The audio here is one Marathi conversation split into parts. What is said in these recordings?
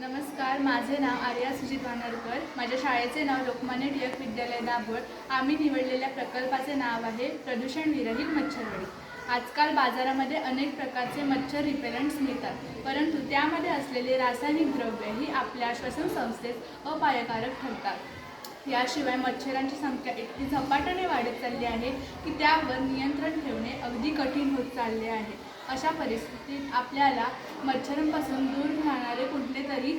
नमस्कार, माझे नाव आर्या सुजित वानरकर. माझ्या शाळेचे नाव लोकमान्य टिळक विद्यालय दाभोळ. आम्ही निवडलेल्या प्रकल्पाचे नाव आहे प्रदूषण विरहित मच्छरवाडी. आजकाल बाजारामध्ये अनेक प्रकारचे मच्छर रिपेलंट्स मिळतात, परंतु त्यामध्ये असलेले रासायनिक द्रव्ये ही आपल्या श्वसन संस्थेस अपायकारक ठरतात. याशिवाय मच्छरांची संख्या इतकी झपाट्याने वाढत चालली आहे की त्यावर नियंत्रण ठेवणे अगदी कठीण होत चालले आहे. अशा परिस्थितीत आपल्याला मच्छरांपासून दूर राहणारे कोणते तरी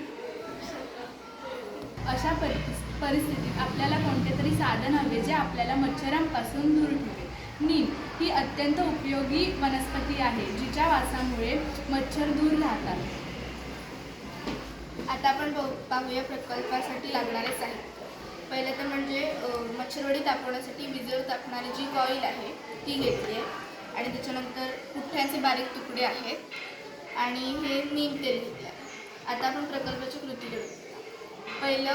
साधन हवे जे आपल्याला मच्छरांपासून दूर ठेवे. नीम ही अत्यंत उपयोगी वनस्पती आहे, जिच्या वासामुळे मच्छर दूर राहतात. आता आपण पाहूया प्रकल्पासाठी लागणारे साहित्य. पहिलं तर म्हणजे मच्छरवाडी तापवण्यासाठी विजेवर तापणारी जी कॉईल आहे ती घेतली आहे आणि त्याच्यानंतर पुठ्ठ्यांचे बारीक तुकडे आहेत आणि हे नीम तेल घेतले आहे. आता आपण प्रकल्पाची कृती करू. पहिलं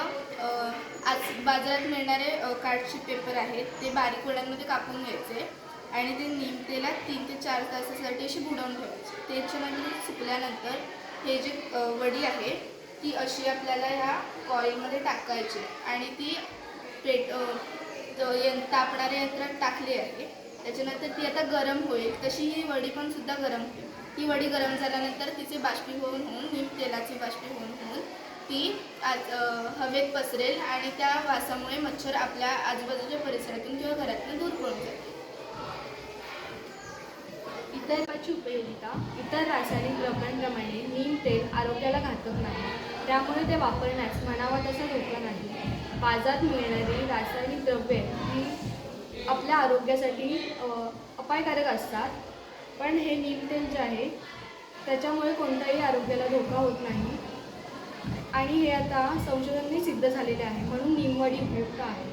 आज बाजारात मिळणारे कार्डशीट पेपर आहेत ते बारीक वड्यांमध्ये कापून घ्यायचे आणि ते नीम तेलात 3 ते 4 तासासाठी अशी बुडवून ठेवायची. त्याच्यानंतर सुकल्यानंतर हे जे वडी आहे ती अशी आपल्याला ह्या कॉईलमध्ये टाकायची आणि ती तापणाऱ्या यंत्रात टाकली आहे. त्याच्यानंतर ती आता गरम होईल, तशी ही वडी पण सुद्धा गरम होईल. ती वडी गरम झाल्यानंतर तिचे बाष्पीभवन होऊन नीम तेलाचे बाष्पीभवन होऊन ती हवेत पसरेल आणि त्या वासामुळे मच्छर आपल्या आजूबाजूच्या परिसरातून किंवा घरातून दूर पळून जाईल. इतर उपयोगिता. इतर रासायनिक द्रव्यांप्रमाणे नीम तेल आरोग्याला घातक नाही, त्यामुळे ते वापरण्यास म्हणावा तसा धोका नाही. बाजारात मिळणारी रासायनिक द्रव्ये ही आपल्या आरोग्यासाठी अपायकारक असतात, पण हे नीम तेल जे आहे त्याच्यामुळे कोणताही आरोग्याला धोका होत नाही आणि हे आता संशोधनाने सिद्ध झालेले आहे, म्हणून नीमवडी उपयुक्त आहे.